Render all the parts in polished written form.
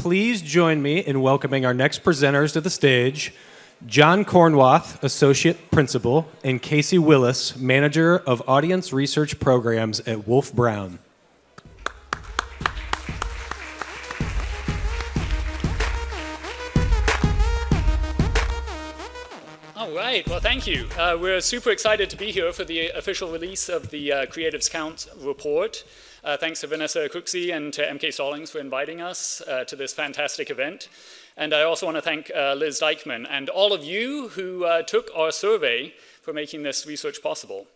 Please join me in welcoming our next presenters to the stage, John Carnwath, Associate Principal, and Kacie Willis, Manager of Audience Research Programs at Wolf Brown. All right, well, thank you. We're super excited to be here for the official release of the Creatives Count report. Thanks to Vanessa Cooksey and to MK Stallings for inviting us to this fantastic event. And I also want to thank Liz Dykman and all of you who took our survey for making this research possible.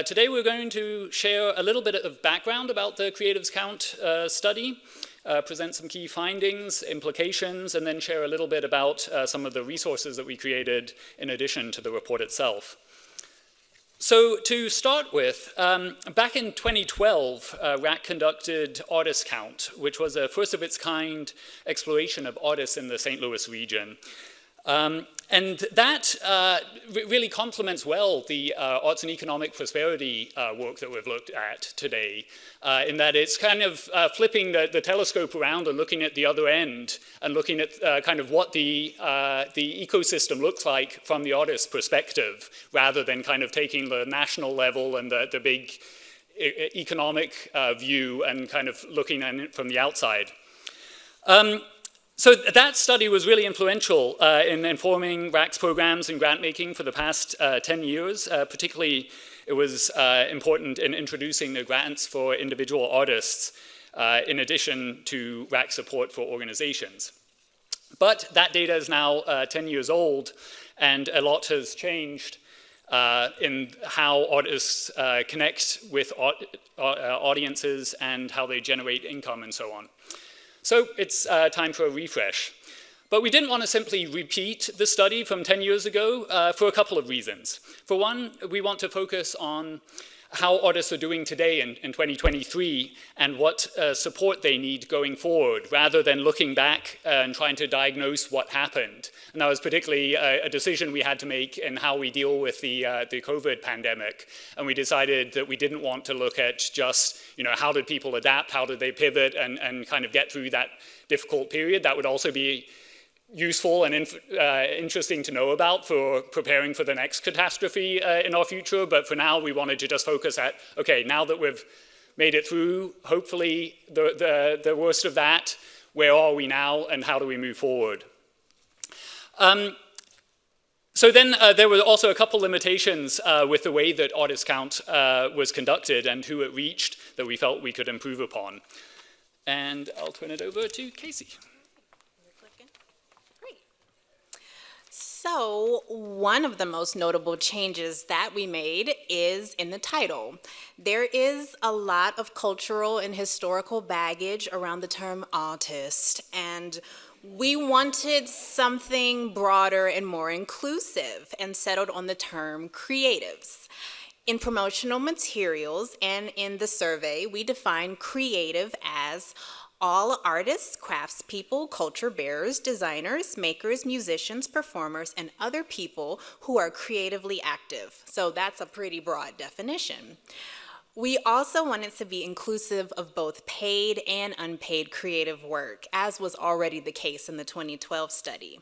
Today we're going to share a little bit of background about the Creatives Count study, present some key findings, implications, and then share a little bit about some of the resources that we created in addition to the report itself. So to start with, back in 2012, RAC conducted Artist Count, which was a first of its kind exploration of artists in the St. Louis region. And that really complements well the arts and economic prosperity work that we've looked at today, in that it's kind of flipping the telescope around and looking at the other end and looking at kind of what the ecosystem looks like from the artist's perspective, rather than kind of taking the national level and the big economic view and kind of looking at it from the outside. So that study was really influential in informing RAC's programs and grant making for the past 10 years. Particularly, it was important in introducing the grants for individual artists, in addition to RAC support for organizations. But that data is now 10 years old, and a lot has changed in how artists connect with audiences and how they generate income and so on. So it's time for a refresh. But we didn't want to simply repeat the study from 10 years ago for a couple of reasons. For one, we want to focus on how artists are doing today in 2023 and what support they need going forward, rather than looking back and trying to diagnose what happened. And that was particularly a decision we had to make in how we deal with the COVID pandemic. And we decided that we didn't want to look at just, how did people adapt, how did they pivot and kind of get through that difficult period. That would also be useful and interesting to know about for preparing for the next catastrophe in our future. But for now, we wanted to just focus at, okay, now that we've made it through, hopefully, the worst of that, where are we now and how do we move forward? So then there were also a couple limitations with the way that Artist Count was conducted and who it reached that we felt we could improve upon. And I'll turn it over to Kacie. So one of the most notable changes that we made is in the title. There is a lot of cultural and historical baggage around the term artist, and we wanted something broader and more inclusive and settled on the term creatives. In promotional materials and in the survey, we define creative as all artists, craftspeople, culture bearers, designers, makers, musicians, performers, and other people who are creatively active. So that's a pretty broad definition. We also wanted to be inclusive of both paid and unpaid creative work, as was already the case in the 2012 study.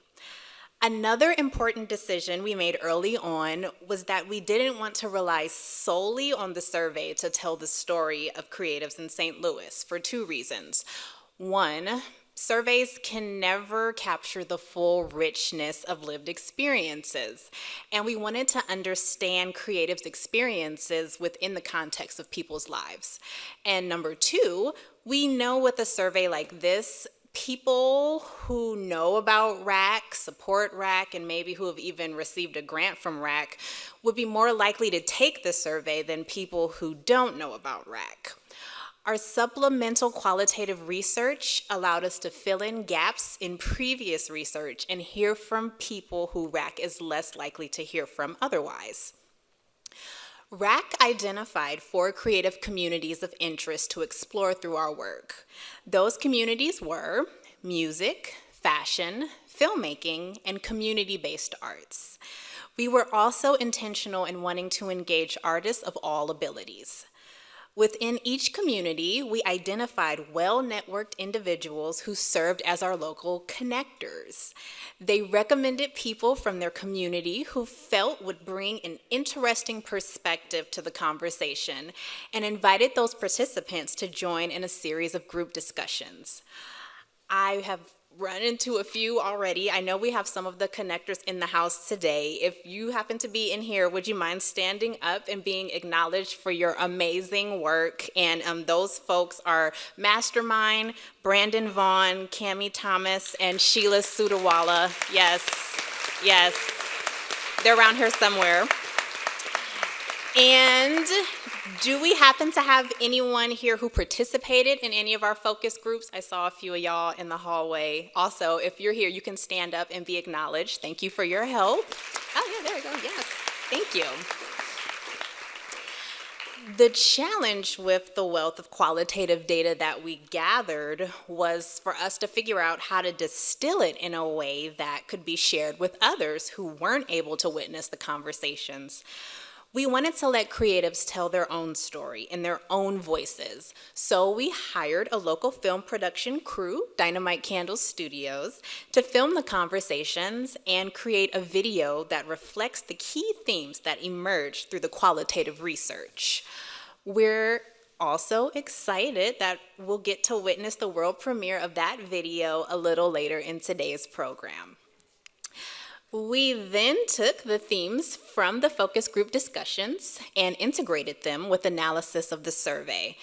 Another important decision we made early on was that we didn't want to rely solely on the survey to tell the story of creatives in St. Louis for two reasons. One, surveys can never capture the full richness of lived experiences, and we wanted to understand creatives' experiences within the context of people's lives. And number two, we know with a survey like this, people who know about RAC, support RAC, and maybe who have even received a grant from RAC would be more likely to take the survey than people who don't know about RAC. Our supplemental qualitative research allowed us to fill in gaps in previous research and hear from people who RAC is less likely to hear from otherwise. RAC identified 4 creative communities of interest to explore through our work. Those communities were music, fashion, filmmaking, and community-based arts. We were also intentional in wanting to engage artists of all abilities. Within each community, we identified well-networked individuals who served as our local connectors. They recommended people from their community who felt would bring an interesting perspective to the conversation and invited those participants to join in a series of group discussions. I have run into a few already. I know we have some of the connectors in the house today. If you happen to be in here, would you mind standing up and being acknowledged for your amazing work? And those folks are Mastermind, Brandon Vaughn, Cammie Thomas, and Sheila Sudawala. Yes, yes, they're around here somewhere. And do we happen to have anyone here who participated in any of our focus groups? I saw a few of y'all in the hallway. Also, if you're here, you can stand up and be acknowledged. Thank you for your help. Oh, yeah, there we go. Yes, thank you. The challenge with the wealth of qualitative data that we gathered was for us to figure out how to distill it in a way that could be shared with others who weren't able to witness the conversations. We wanted to let creatives tell their own story in their own voices. So we hired a local film production crew, Dynamite Candle Studios, to film the conversations and create a video that reflects the key themes that emerged through the qualitative research. We're also excited that we'll get to witness the world premiere of that video a little later in today's program. We then took the themes from the focus group discussions and integrated them with analysis of the survey.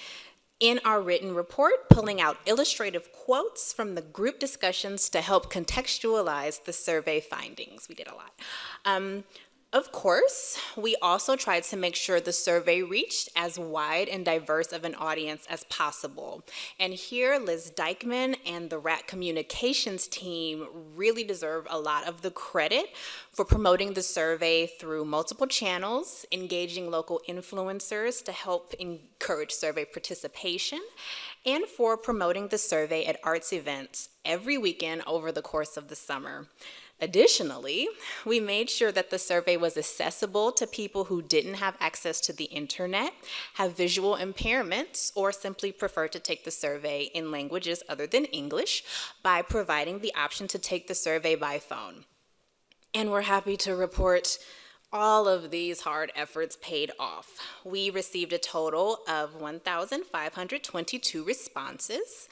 In our written report, pulling out illustrative quotes from the group discussions to help contextualize the survey findings. We did a lot. Of course, we also tried to make sure the survey reached as wide and diverse of an audience as possible. And here, Liz Dykeman and the RAC communications team really deserve a lot of the credit for promoting the survey through multiple channels, engaging local influencers to help encourage survey participation, and for promoting the survey at arts events every weekend over the course of the summer. Additionally, we made sure that the survey was accessible to people who didn't have access to the internet, have visual impairments, or simply prefer to take the survey in languages other than English by providing the option to take the survey by phone. And we're happy to report all of these hard efforts paid off. We received a total of 1,522 responses.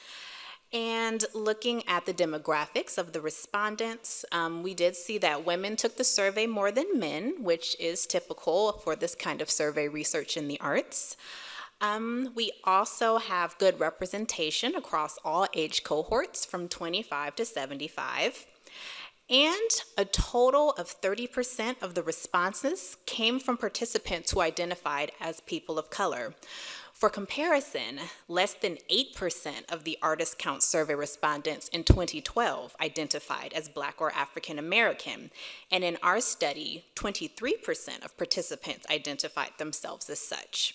And looking at the demographics of the respondents, we did see that women took the survey more than men, which is typical for this kind of survey research in the arts. We also have good representation across all age cohorts from 25 to 75. And a total of 30% of the responses came from participants who identified as people of color. For comparison, less than 8% of the Artist Count survey respondents in 2012 identified as Black or African American, and in our study, 23% of participants identified themselves as such.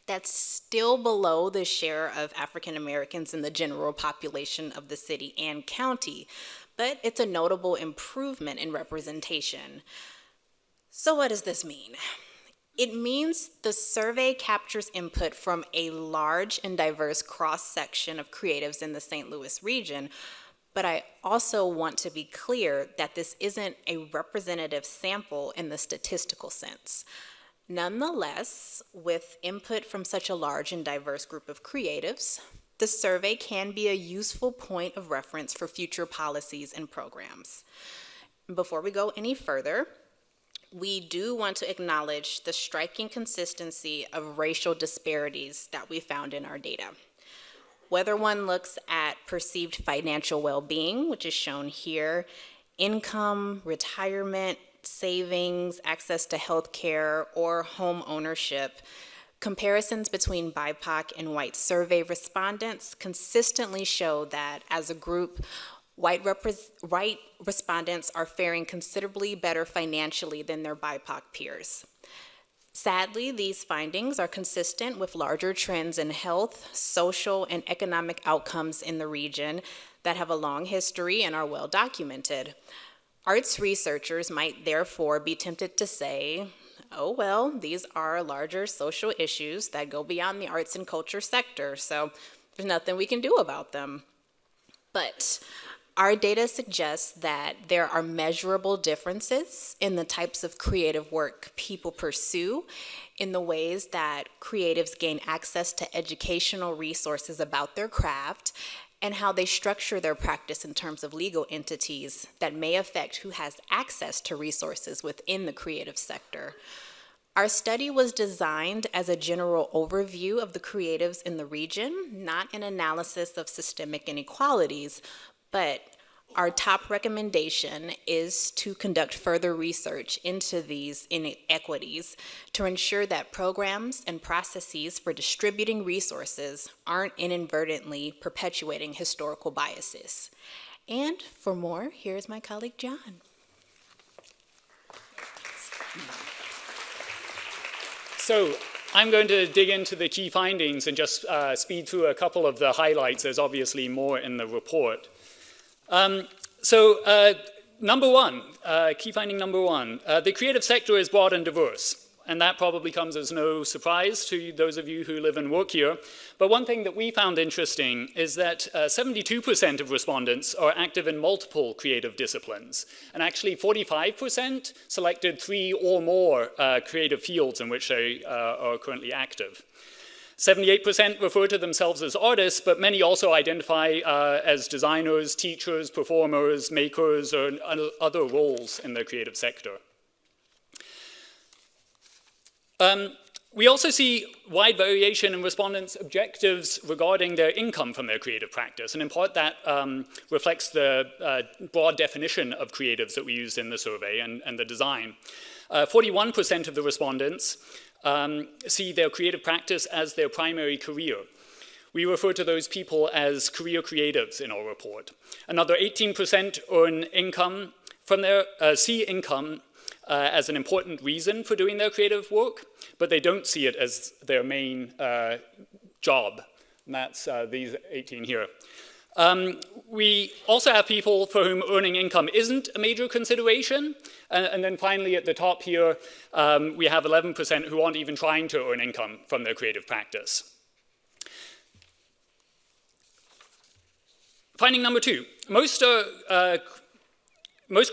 That's still below the share of African Americans in the general population of the city and county, but it's a notable improvement in representation. So what does this mean? It means the survey captures input from a large and diverse cross-section of creatives in the St. Louis region, but I also want to be clear that this isn't a representative sample in the statistical sense. Nonetheless, with input from such a large and diverse group of creatives, the survey can be a useful point of reference for future policies and programs. Before we go any further, we do want to acknowledge the striking consistency of racial disparities that we found in our data. Whether one looks at perceived financial well-being, which is shown here, income, retirement, savings, access to health care, or home ownership, comparisons between BIPOC and white survey respondents consistently show that as a group, white respondents are faring considerably better financially than their BIPOC peers. Sadly, these findings are consistent with larger trends in health, social, and economic outcomes in the region that have a long history and are well documented. Arts researchers might therefore be tempted to say, oh, well, these are larger social issues that go beyond the arts and culture sector, so there's nothing we can do about them. But our data suggests that there are measurable differences in the types of creative work people pursue, in the ways that creatives gain access to educational resources about their craft, and how they structure their practice in terms of legal entities that may affect who has access to resources within the creative sector. Our study was designed as a general overview of the creatives in the region, not an analysis of systemic inequalities, but our top recommendation is to conduct further research into these inequities to ensure that programs and processes for distributing resources aren't inadvertently perpetuating historical biases. And for more, here's my colleague John. So I'm going to dig into the key findings and just speed through a couple of the highlights. There's obviously more in the report. Number one, key finding number one, the creative sector is broad and diverse. And that probably comes as no surprise to those of you who live and work here. But one thing that we found interesting is that 72% of respondents are active in multiple creative disciplines. And actually 45% selected 3 or more creative fields in which they are currently active. 78% refer to themselves as artists, but many also identify as designers, teachers, performers, makers, or other roles in the creative sector. We also see wide variation in respondents' objectives regarding their income from their creative practice, and in part that reflects the broad definition of creatives that we used in the survey and the design. 41% of the respondents see their creative practice as their primary career. We refer to those people as career creatives in our report. Another 18% earn income from their, see income as an important reason for doing their creative work, but they don't see it as their main job. And that's these 18 here. We also have people for whom earning income isn't a major consideration. And then finally at the top here, we have 11% who aren't even trying to earn income from their creative practice. Finding number 2, most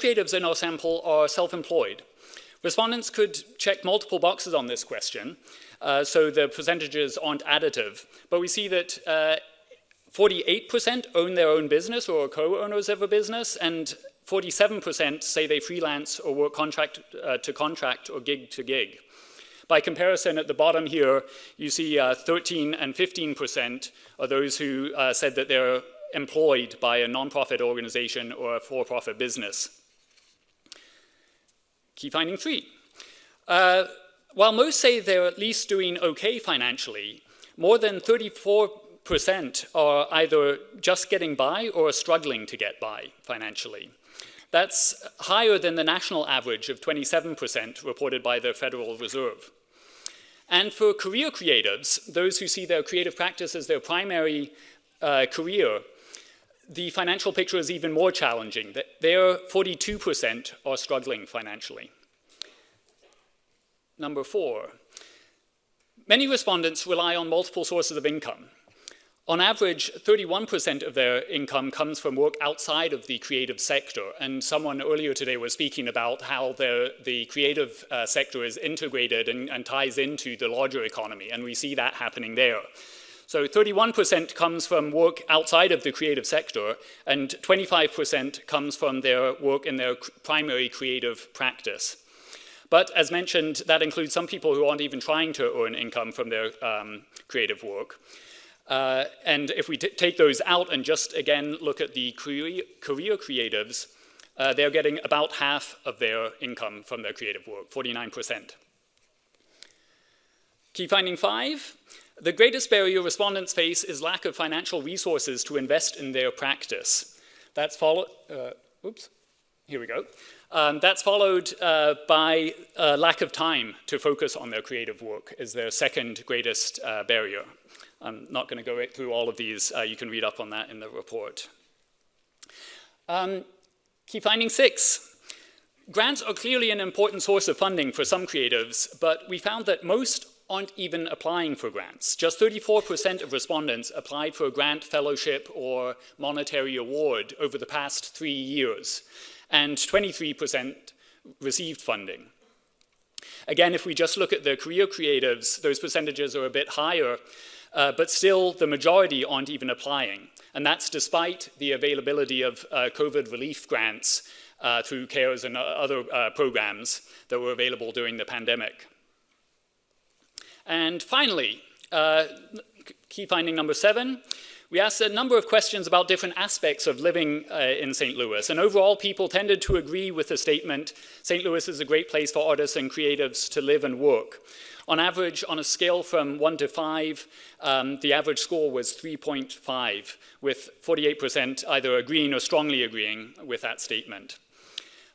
creatives in our sample are self-employed. Respondents could check multiple boxes on this question, so the percentages aren't additive. But we see that 48% own their own business or are co-owners of a business, and 47% say they freelance or work contract to contract or gig to gig. By comparison, at the bottom here, you see 13 and 15% are those who said that they're employed by a nonprofit organization or a for-profit business. Key finding 3. While most say they're at least doing okay financially, more than 34% are either just getting by or are struggling to get by financially. That's higher than the national average of 27% reported by the Federal Reserve. And for career creatives, those who see their creative practice as their primary career, the financial picture is even more challenging. Their 42% are struggling financially. Number 4, many respondents rely on multiple sources of income. On average, 31% of their income comes from work outside of the creative sector. And someone earlier today was speaking about how the creative sector is integrated and ties into the larger economy. And we see that happening there. So 31% comes from work outside of the creative sector, and 25% comes from their work in their primary creative practice. But as mentioned, that includes some people who aren't even trying to earn income from their creative work. And if we take those out and just, again, look at the career creatives, they're getting about half of their income from their creative work, 49%. Key finding 5. The greatest barrier respondents face is lack of financial resources to invest in their practice. That's followed, here we go. That's followed by lack of time to focus on their creative work is their second greatest barrier. I'm not going to go right through all of these. You can read up on that in the report. Key finding 6. Grants are clearly an important source of funding for some creatives, but we found that most aren't even applying for grants. Just 34% of respondents applied for a grant, fellowship, or monetary award over the past 3 years, and 23% received funding. Again, if we just look at the career creatives, those percentages are a bit higher, but still the majority aren't even applying. And that's despite the availability of COVID relief grants through CARES and other programs that were available during the pandemic. And finally, key finding number 7, we asked a number of questions about different aspects of living in St. Louis. And overall, people tended to agree with the statement, St. Louis is a great place for artists and creatives to live and work. On average, on a scale from 1 to 5, the average score was 3.5, with 48% either agreeing or strongly agreeing with that statement.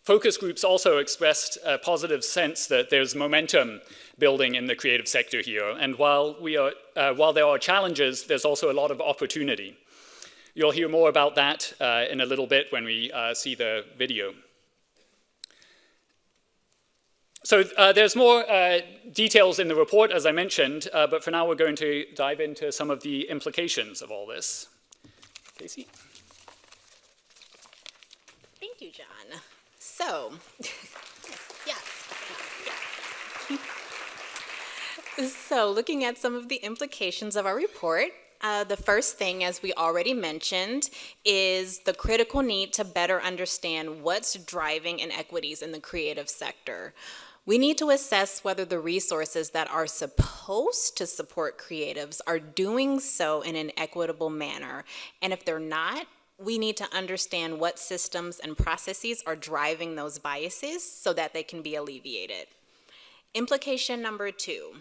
Focus groups also expressed a positive sense that there's momentum building in the creative sector here, and while there are challenges, there's also a lot of opportunity. You'll hear more about that in a little bit when we see the video. So there's more details in the report, as I mentioned, but for now we're going to dive into some of the implications of all this. Kacie? Thank you, John. So, yes. So, looking at some of the implications of our report, the first thing, as we already mentioned, is the critical need to better understand what's driving inequities in the creative sector. We need to assess whether the resources that are supposed to support creatives are doing so in an equitable manner, and if they're not, we need to understand what systems and processes are driving those biases so that they can be alleviated. Implication number 2,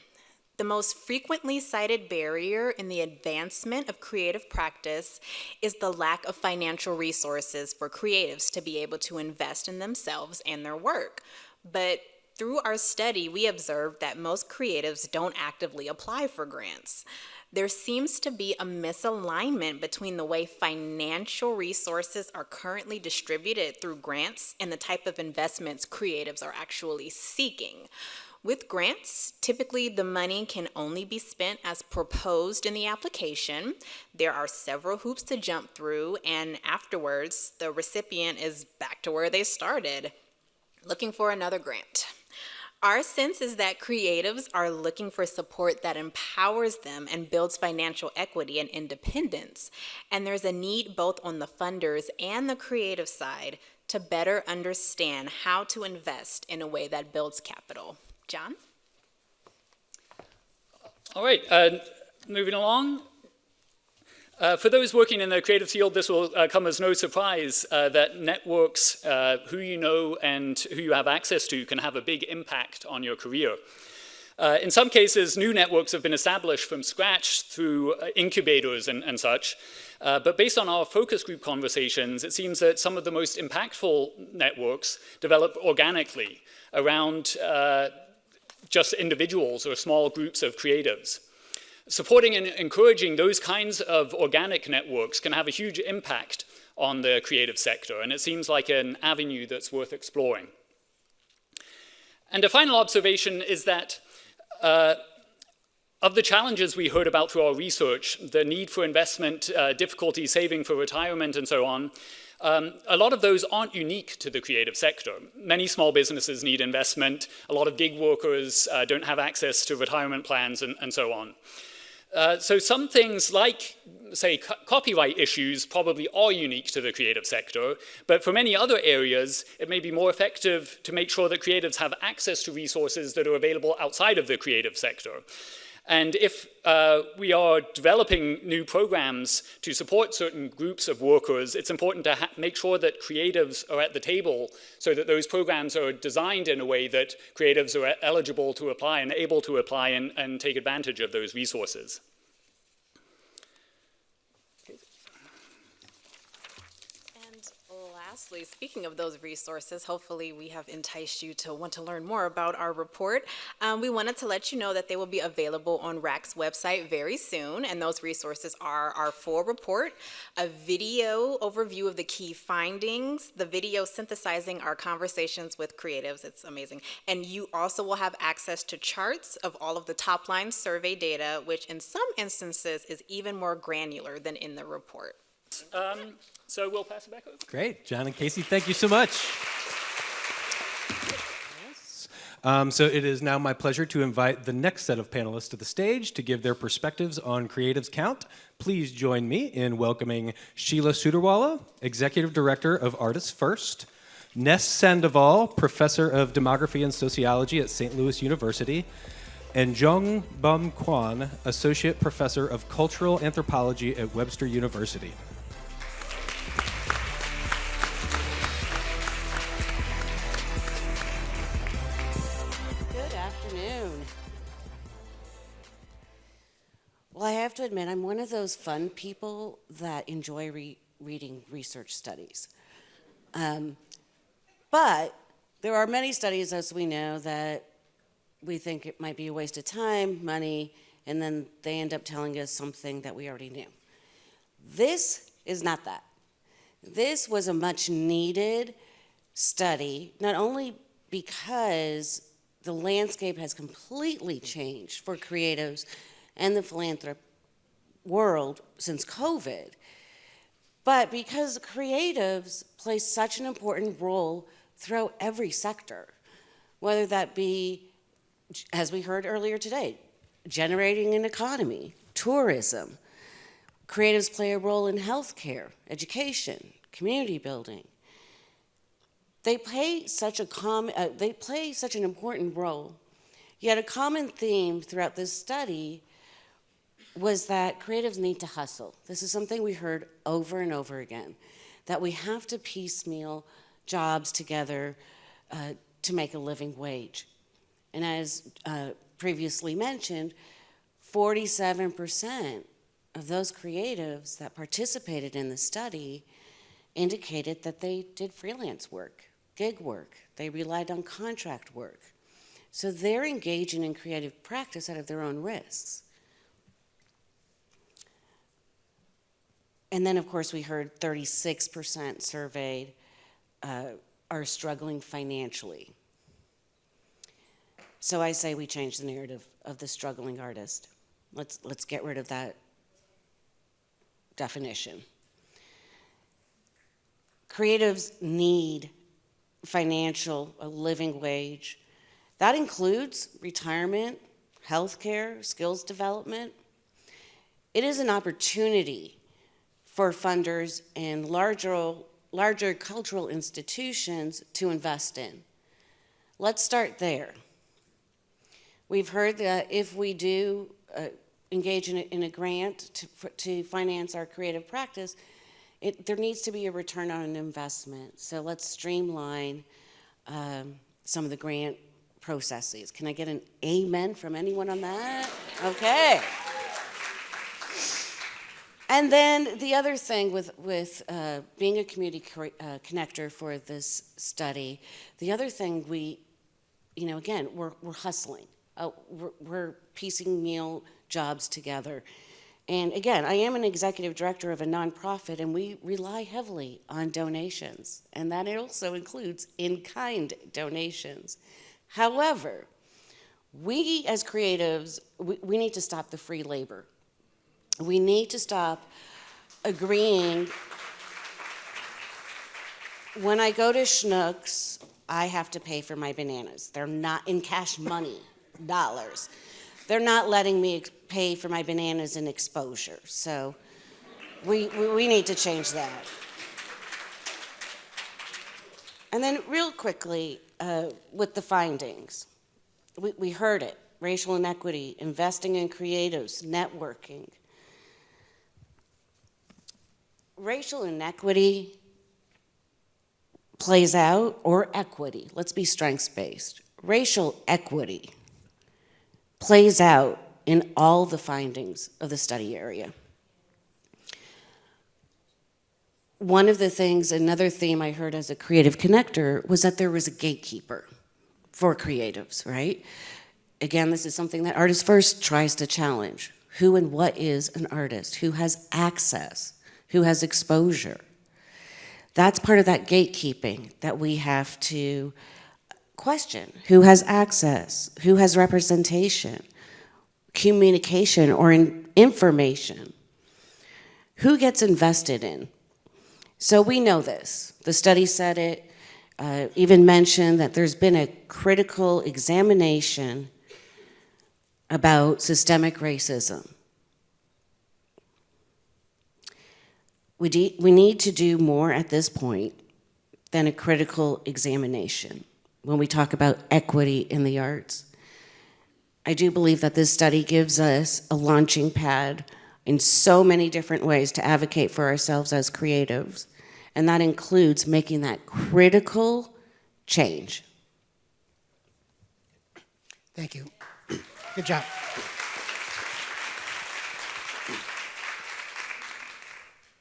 the most frequently cited barrier in the advancement of creative practice is the lack of financial resources for creatives to be able to invest in themselves and their work. But through our study, we observed that most creatives don't actively apply for grants. There seems to be a misalignment between the way financial resources are currently distributed through grants and the type of investments creatives are actually seeking. With grants, typically the money can only be spent as proposed in the application. There are several hoops to jump through, and afterwards, the recipient is back to where they started, looking for another grant. Our sense is that creatives are looking for support that empowers them and builds financial equity and independence. And there's a need both on the funders and the creative side to better understand how to invest in a way that builds capital. John? All right, moving along. For those working in the creative field, this will come as no surprise that networks, who you know and who you have access to, can have a big impact on your career. In some cases, new networks have been established from scratch through incubators and such, but based on our focus group conversations, it seems that some of the most impactful networks develop organically around just individuals or small groups of creatives. Supporting and encouraging those kinds of organic networks can have a huge impact on the creative sector, and it seems like an avenue that's worth exploring. And a final observation is that of the challenges we heard about through our research, the need for investment, difficulty saving for retirement, and so on, a lot of those aren't unique to the creative sector. Many small businesses need investment. A lot of gig workers don't have access to retirement plans, and so on. So some things like, say, copyright issues probably are unique to the creative sector, but for many other areas, it may be more effective to make sure that creatives have access to resources that are available outside of the creative sector. And if we are developing new programs to support certain groups of workers, it's important to make sure that creatives are at the table so that those programs are designed in a way that creatives are eligible to apply and able to apply and take advantage of those resources. And Lastly, speaking of those resources, hopefully we have enticed you to want to learn more about our report. We wanted to let you know that they will be available on RAC's website very soon, and those resources are our full report, a video overview of the key findings, the video synthesizing our conversations with creatives. It's amazing. And you also will have access to charts of all of the top-line survey data, which in some instances is even more granular than in the report. So we'll pass it back over. Great. John and Kacie, thank you so much. So it is now my pleasure to invite the next set of panelists to the stage to give their perspectives on Creatives Count. Please join me in welcoming Sheila Sudarwala, Executive Director of Artists First, Ness Sandoval, Professor of Demography and Sociology at St. Louis University, and Jong Bum Kwan, Associate Professor of Cultural Anthropology at Webster University. Well, I have to admit, I'm one of those fun people that enjoy reading research studies. But there are many studies, as we know, that we think it might be a waste of time, money, and then they end up telling us something that we already knew. This is not that. This was a much needed study, not only because the landscape has completely changed for creatives and the philanthropic world since COVID, but because creatives play such an important role throughout every sector, whether that be, as we heard earlier today, generating an economy, tourism. Creatives play a role in healthcare, education, community building. They play such an important role, yet a common theme throughout this study was that creatives need to hustle. This is something we heard over and over again, that we have to piecemeal jobs together to make a living wage. And as previously mentioned, 47% of those creatives that participated in the study indicated that they did freelance work, gig work. They relied on contract work. So they're engaging in creative practice out of their own risks. And then, of course, we heard 36% surveyed are struggling financially. So I say we change the narrative of the struggling artist. Let's get rid of that definition. Creatives need a living wage. That includes retirement, healthcare, skills development. It is an opportunity for funders and larger cultural institutions to invest in. Let's start there. We've heard that if we do engage in a grant to finance our creative practice, there needs to be a return on an investment. So let's streamline some of the grant processes. Can I get an amen from anyone on that? Okay. And then the other thing with being a community connector for this study, the other thing again, we're hustling. We're piecing meal jobs together. And again, I am an executive director of a nonprofit, and we rely heavily on donations. And that also includes in-kind donations. However, we as creatives, we need to stop the free labor. We need to stop agreeing. When I go to Schnucks, I have to pay for my bananas. They're not in cash money, dollars. They're not letting me pay for my bananas in exposure. So we need to change that. And then real quickly, with the findings, we heard it, racial inequity, investing in creatives, networking. Racial inequity plays out, or equity, let's be strengths-based. Racial equity plays out in all the findings of the study area. one of the things, another theme I heard as a creative connector was that there was a gatekeeper for creatives, right? Again, this is something that Artists First tries to challenge. Who and what is an artist? Who has access? Who has exposure? That's part of that gatekeeping that we have to question. Who has access? Who has representation? Communication or information? Who gets invested in? So we know this. The study said it, even mentioned that there's been a critical examination about systemic racism. We need to do more at this point than a critical examination when we talk about equity in the arts. I do believe that this study gives us a launching pad in so many different ways to advocate for ourselves as creatives, and that includes making that critical change. Thank you. Good job.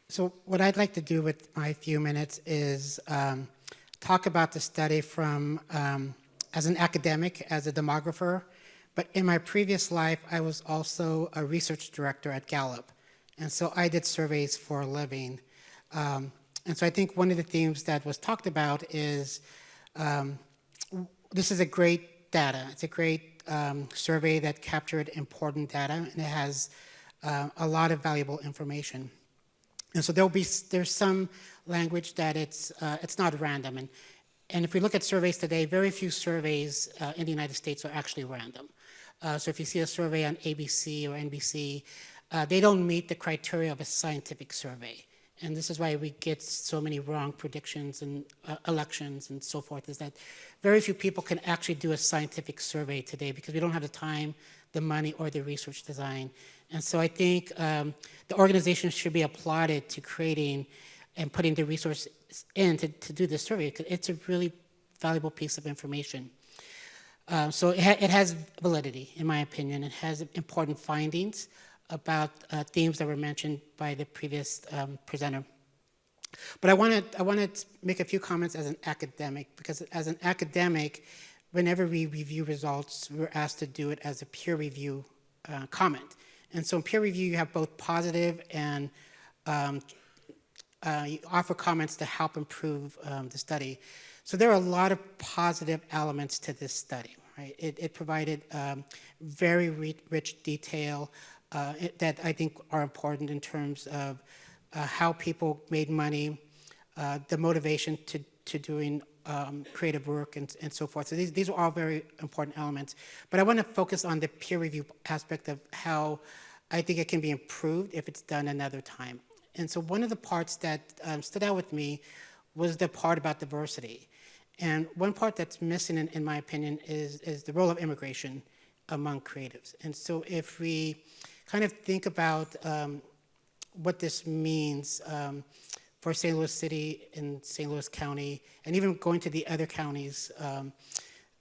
So what I'd like to do with my few minutes is talk about the study from as an academic, as a demographer, but in my previous life, I was also a research director at Gallup. And so I did surveys for a living. And so I think one of the themes that was talked about is this is a great data. It's a great survey that captured important data, and it has a lot of valuable information. And so there's some language that it's not random. And if we look at surveys today, very few surveys in the United States are actually random. So if you see a survey on ABC or NBC, they don't meet the criteria of a scientific survey. And this is why we get so many wrong predictions and elections and so forth, is that very few people can actually do a scientific survey today because we don't have the time, the money, or the research design. And so I think the organization should be applauded to creating and putting the resources in to do this survey, because it's a really valuable piece of information. So it has validity, in my opinion. It has important findings about themes that were mentioned by the previous presenter. But I want to make a few comments as an academic, because as an academic, whenever we review results, we're asked to do it as a peer review comment. And so in peer review, you have both positive and you offer comments to help improve the study. So there are a lot of positive elements to this study, right? It provided very rich detail that I think are important in terms of how people made money, the motivation to doing creative work and so forth. So these are all very important elements. But I want to focus on the peer review aspect of how I think it can be improved if it's done another time. And so one of the parts that stood out with me was the part about diversity. And one part that's missing, in my opinion, is the role of immigration among creatives. And so if we kind of think about what this means for St. Louis City and St. Louis County, and even going to the other counties,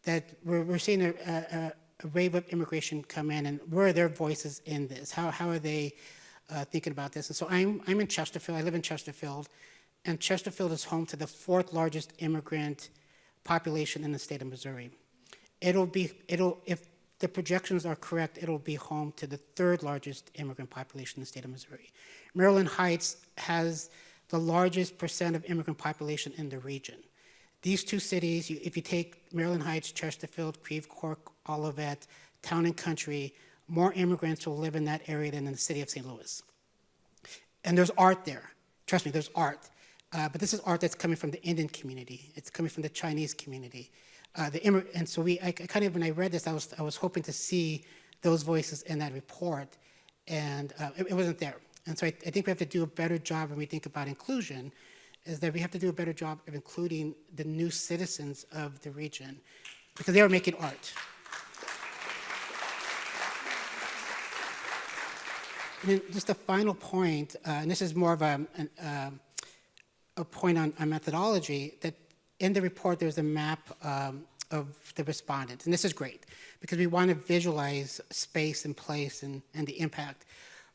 that we're seeing a wave of immigration come in, and where are their voices in this? How are they thinking about this? And so I'm in Chesterfield. I live in Chesterfield, and Chesterfield is home to the 4th largest immigrant population in the state of Missouri. If the projections are correct, it'll be home to the 3rd largest immigrant population in the state of Missouri. Maryland Heights has the largest percent of immigrant population in the region. These two cities, if you take Maryland Heights, Chesterfield, Creve Coeur, Olivet, Town and Country, more immigrants will live in that area than in the city of St. Louis. And there's art there. Trust me, there's art. But this is art that's coming from the Indian community. It's coming from the Chinese community. And so I kind of, when I read this, I was hoping to see those voices in that report, and it wasn't there. And so I think we have to do a better job when we think about inclusion, is that we have to do a better job of including the new citizens of the region, because they are making art. And then just a final point, and this is more of a point on methodology, that in the report there's a map of the respondents. And this is great, because we want to visualize space and place and the impact.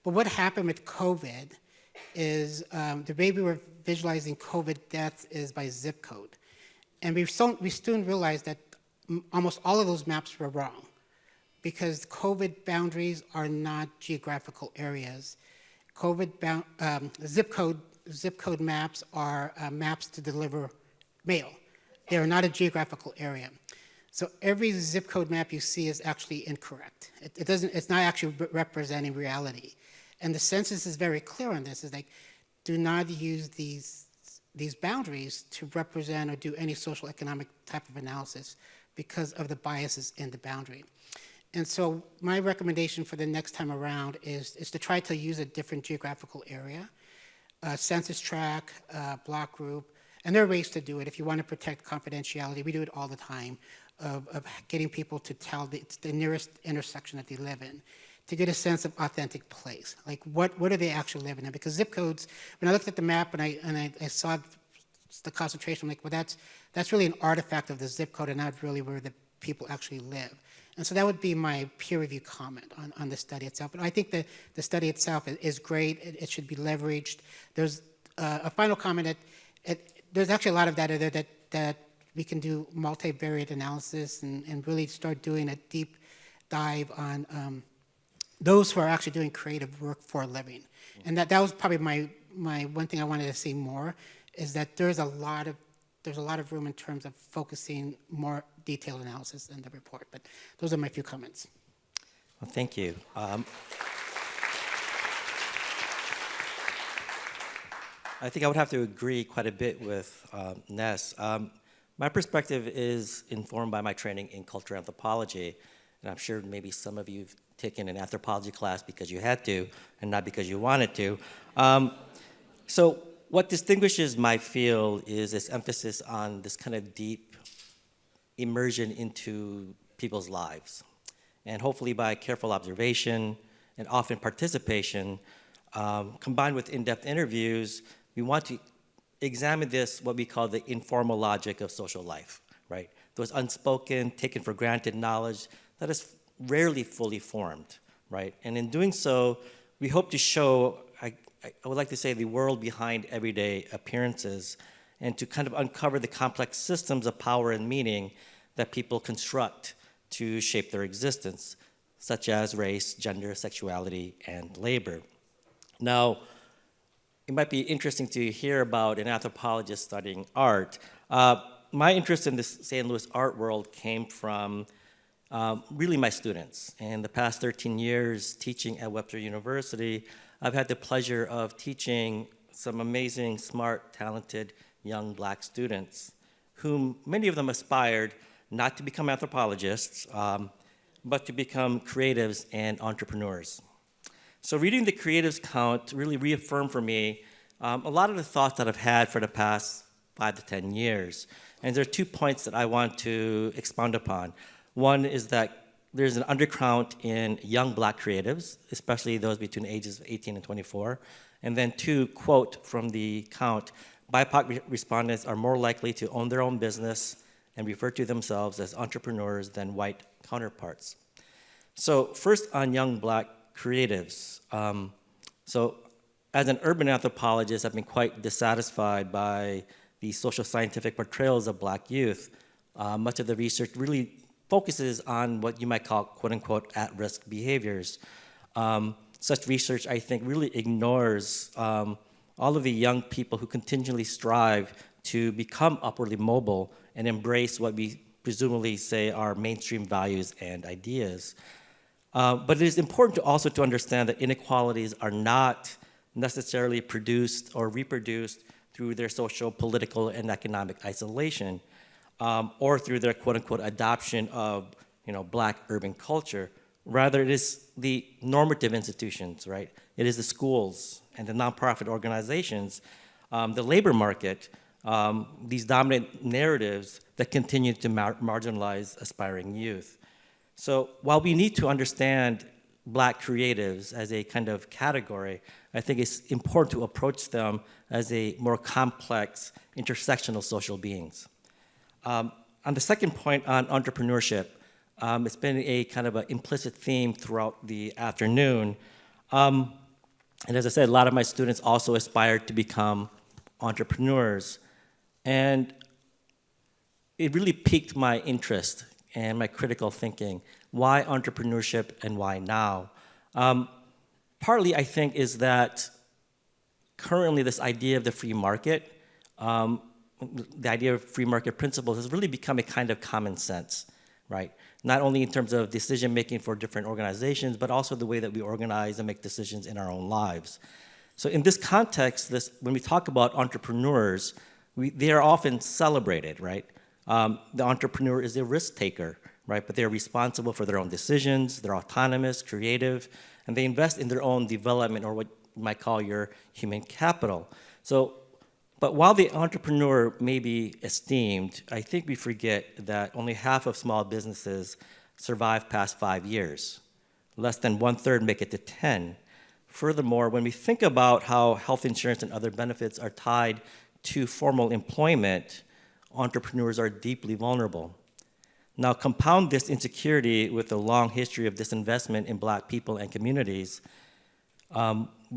But what happened with COVID is the way we were visualizing COVID deaths is by zip code. And we soon realized that almost all of those maps were wrong because COVID boundaries are not geographical areas. Zip code maps are maps to deliver mail. They are not a geographical area. So every zip code map you see is actually incorrect. It's not actually representing reality. And the census is very clear on this. It's like, do not use these boundaries to represent or do any social economic type of analysis because of the biases in the boundary. And so my recommendation for the next time around is to try to use a different geographical area, census tract, block group, and there are ways to do it. If you want to protect confidentiality, we do it all the time, of getting people to tell the nearest intersection that they live in, to get a sense of authentic place. Like what are they actually living in? Because zip codes, when I looked at the map and I saw the concentration, I'm like, well, that's really an artifact of the zip code and not really where the people actually live. And so that would be my peer review comment on the study itself. But I think the study itself is great. It should be leveraged. There's a final comment that there's actually a lot of data there that we can do multivariate analysis and really start doing a deep dive on those who are actually doing creative work for a living. And that was probably my one thing I wanted to see more, is that there's a lot of room in terms of focusing more detailed analysis in the report. But those are my few comments. Well, thank you. I think I would have to agree quite a bit with Ness. My perspective is informed by my training in cultural anthropology, and I'm sure maybe some of you have taken an anthropology class because you had to and not because you wanted to. So what distinguishes my field is this emphasis on this kind of deep immersion into people's lives. And hopefully by careful observation and often participation, combined with in-depth interviews, we want to examine this, what we call the informal logic of social life, right? Those unspoken, taken for granted knowledge that is rarely fully formed, right? And in doing so, we hope to show, I would like to say, the world behind everyday appearances, and to kind of uncover the complex systems of power and meaning that people construct to shape their existence, such as race, gender, sexuality, and labor. Now, it might be interesting to hear about an anthropologist studying art. My interest in the St. Louis art world came from really my students. In the past 13 years teaching at Webster University, I've had the pleasure of teaching some amazing, smart, talented young black students, whom many of them aspired not to become anthropologists, but to become creatives and entrepreneurs. So reading the creatives count really reaffirmed for me a lot of the thoughts that I've had for the past 5 to 10 years. And there are 2 points that I want to expound upon. One is that there's an undercount in young black creatives, especially those between the ages of 18 and 24. And then 2, quote from the count, BIPOC respondents are more likely to own their own business and refer to themselves as entrepreneurs than white counterparts. So first on young black creatives. So as an urban anthropologist, I've been quite dissatisfied by the social scientific portrayals of black youth. Much of the research really focuses on what you might call quote unquote at-risk behaviors. Such research, I think, really ignores all of the young people who continually strive to become upwardly mobile and embrace what we presumably say are mainstream values and ideas. But it is important also to understand that inequalities are not necessarily produced or reproduced through their social, political, and economic isolation, or through their quote-unquote adoption of black urban culture. Rather, it is the normative institutions, right? It is the schools and the nonprofit organizations, the labor market, these dominant narratives that continue to marginalize aspiring youth. So while we need to understand black creatives as a kind of category, I think it's important to approach them as a more complex, intersectional social beings. On the second point on entrepreneurship, it's been a kind of an implicit theme throughout the afternoon. And as I said, a lot of my students also aspire to become entrepreneurs. And it really piqued my interest and my critical thinking. Why entrepreneurship and why now? Partly, I think, is that currently this idea of the free market, the idea of free market principles has really become a kind of common sense, right? Not only in terms of decision making for different organizations, but also the way that we organize and make decisions in our own lives. So in this context, when we talk about entrepreneurs, they are often celebrated, right? The entrepreneur is a risk taker, right? But they're responsible for their own decisions, they're autonomous, creative, and they invest in their own development, or what you might call your human capital. But while the entrepreneur may be esteemed, I think we forget that only half of small businesses survive past 5 years. Less than 1/3 make it to 10. Furthermore, when we think about how health insurance and other benefits are tied to formal employment, entrepreneurs are deeply vulnerable. Now, compound this insecurity with a long history of disinvestment in Black people and communities,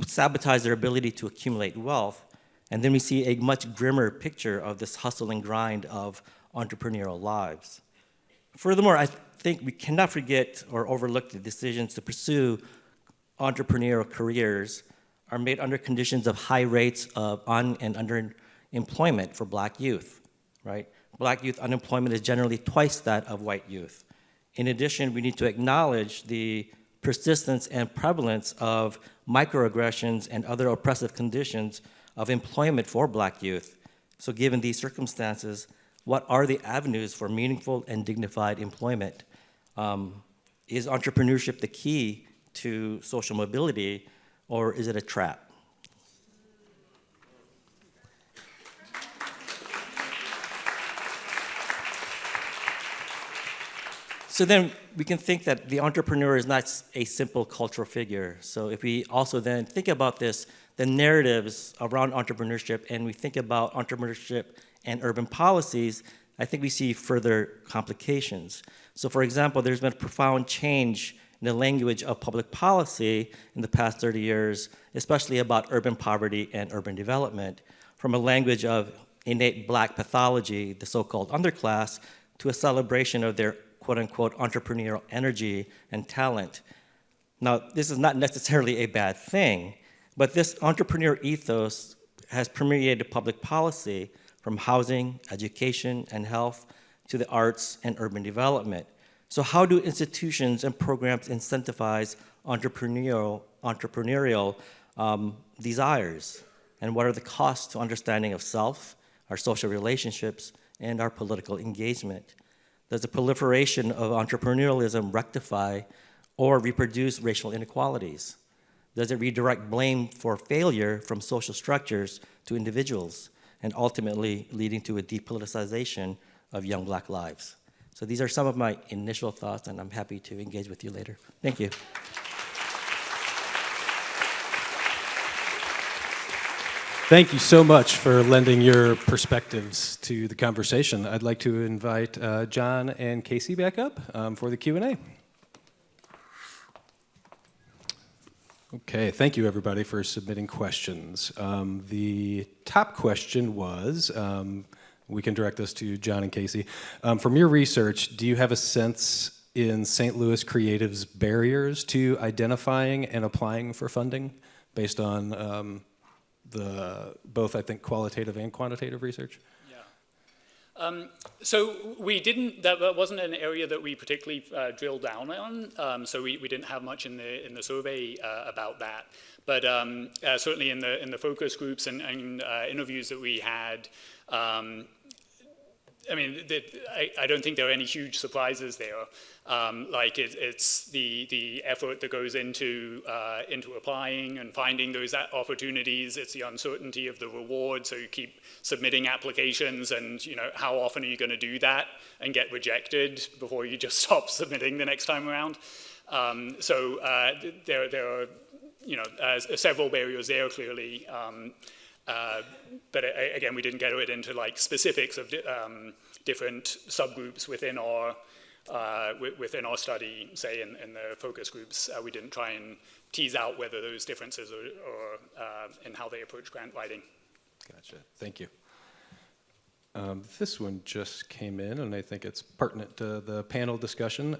sabotage their ability to accumulate wealth, and then we see a much grimmer picture of this hustle and grind of entrepreneurial lives. Furthermore, I think we cannot forget or overlook the decisions to pursue entrepreneurial careers are made under conditions of high rates of un- and underemployment for Black youth, right? Black youth unemployment is generally twice that of white youth. In addition, we need to acknowledge the persistence and prevalence of microaggressions and other oppressive conditions of employment for Black youth. So given these circumstances, what are the avenues for meaningful and dignified employment? Is entrepreneurship the key to social mobility, or is it a trap? So then we can think that the entrepreneur is not a simple cultural figure. So if we also then think about this, the narratives around entrepreneurship, and we think about entrepreneurship and urban policies, I think we see further complications. So for example, there's been a profound change in the language of public policy in the past 30 years, especially about urban poverty and urban development, from a language of innate Black pathology, the so-called underclass, to a celebration of their quote-unquote entrepreneurial energy and talent. Now, this is not necessarily a bad thing, but this entrepreneur ethos has permeated public policy from housing, education, and health to the arts and urban development. So how do institutions and programs incentivize entrepreneurial desires? And what are the costs to understanding of self, our social relationships, and our political engagement? Does the proliferation of entrepreneurialism rectify or reproduce racial inequalities? Does it redirect blame for failure from social structures to individuals, and ultimately leading to a depoliticization of young Black lives? So these are some of my initial thoughts, and I'm happy to engage with you later. Thank you. Thank you so much for lending your perspectives to the conversation. I'd like to invite John and Kacie back up for the Q&A. Okay, thank you everybody for submitting questions. The top question was, we can direct this to John and Kacie. From your research, do you have a sense in St. Louis creatives' barriers to identifying and applying for funding based on both, I think, qualitative and quantitative research? Yeah. So we didn't, that wasn't an area that we particularly drilled down on, so we didn't have much in the survey about that. But certainly in the focus groups and interviews that we had, I mean, I don't think there are any huge surprises there. Like it's the effort that goes into applying and finding those opportunities. It's the uncertainty of the reward. So you keep submitting applications, and how often are you going to do that and get rejected before you just stop submitting the next time around? So there are several barriers there clearly. But again, we didn't get into like specifics of different subgroups within our study. Say in the focus groups, we didn't try and tease out whether those differences or in how they approach grant writing. Gotcha. Thank you. This one just came in, and I think it's pertinent to the panel discussion.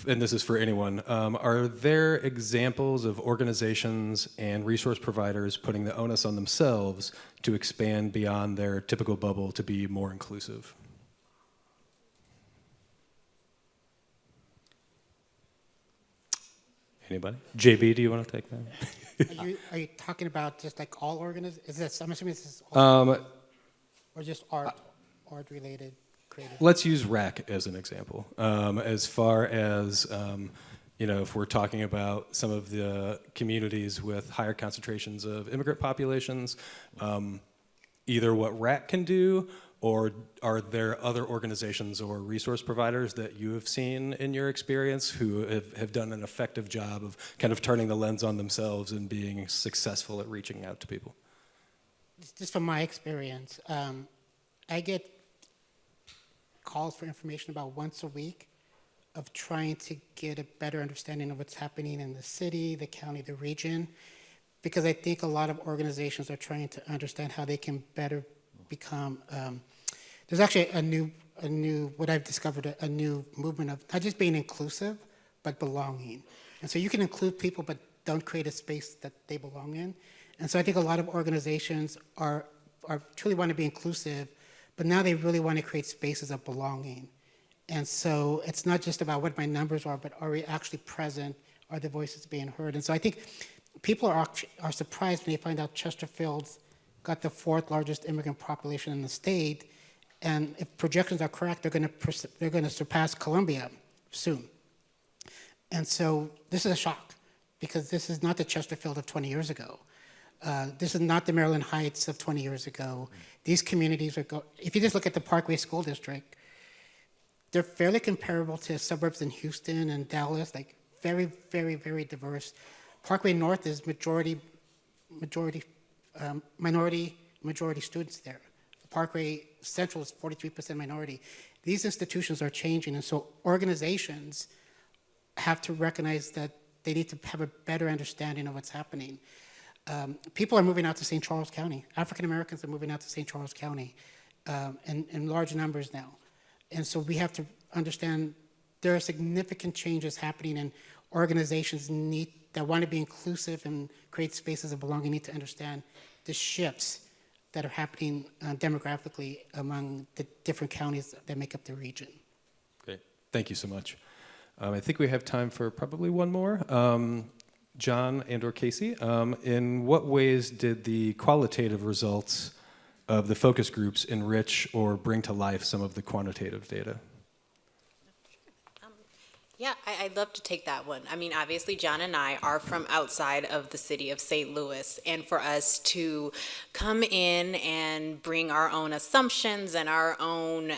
And this is for anyone. Are there examples of organizations and resource providers putting the onus on themselves to expand beyond their typical bubble to be more inclusive? Anybody? JB, do you want to take that? Are you talking about just like all organizations? Is this, I'm assuming this is all, or just art related, creative? Let's use RAC as an example. As far as, if we're talking about some of the communities with higher concentrations of immigrant populations, either what RAC can do, or are there other organizations or resource providers that you have seen in your experience who have done an effective job of kind of turning the lens on themselves and being successful at reaching out to people? Just from my experience, I get calls for information about once a week of trying to get a better understanding of what's happening in the city, the county, the region, because I think a lot of organizations are trying to understand how they can better become, there's actually a new, what I've discovered, a new movement of not just being inclusive, but belonging. And so you can include people, but don't create a space that they belong in. And so I think a lot of organizations are truly want to be inclusive, but now they really want to create spaces of belonging. And so it's not just about what my numbers are, but are we actually present? Are the voices being heard? And so I think people are surprised when they find out Chesterfield's got the 4th largest immigrant population in the state, and if projections are correct, they're going to surpass Columbia soon. And so this is a shock, because this is not the Chesterfield of 20 years ago. This is not the Maryland Heights of 20 years ago. These communities are, if you just look at the Parkway School District, they're fairly comparable to suburbs in Houston and Dallas, like very, very, very diverse. Parkway North is minority majority students there. Parkway Central is 43% minority. These institutions are changing, and so organizations have to recognize that they need to have a better understanding of what's happening. People are moving out to St. Charles County. African Americans are moving out to St. Charles County in large numbers now. And so we have to understand there are significant changes happening, and organizations that want to be inclusive and create spaces of belonging need to understand the shifts that are happening demographically among the different counties that make up the region. Great. Thank you so much. I think we have time for probably one more. John and or Kacie, in what ways did the qualitative results of the focus groups enrich or bring to life some of the quantitative data? Yeah, I'd love to take that one. I mean, obviously, John and I are from outside of the city of St. Louis, and for us to come in and bring our own assumptions and our own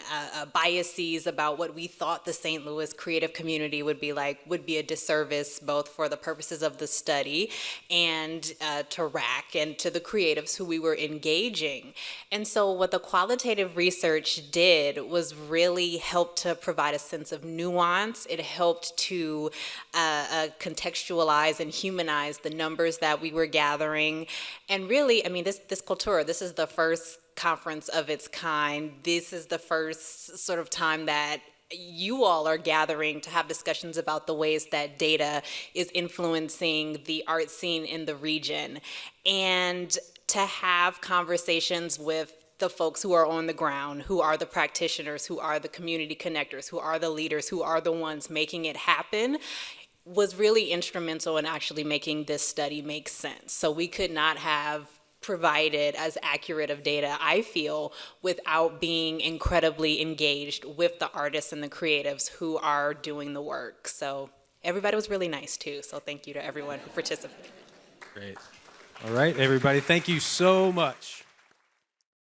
biases about what we thought the St. Louis creative community would be like would be a disservice both for the purposes of the study and to RAC and to the creatives who we were engaging. And so what the qualitative research did was really help to provide a sense of nuance. It helped to contextualize and humanize the numbers that we were gathering. And really, I mean, this CULTURA, this is the first conference of its kind. This is the first sort of time that you all are gathering to have discussions about the ways that data is influencing the art scene in the region. And to have conversations with the folks who are on the ground, who are the practitioners, who are the community connectors, who are the leaders, who are the ones making it happen, was really instrumental in actually making this study make sense. So we could not have provided as accurate of data, I feel, without being incredibly engaged with the artists and the creatives who are doing the work. So everybody was really nice too. So thank you to everyone who participated. Great. All right, everybody, thank you so much.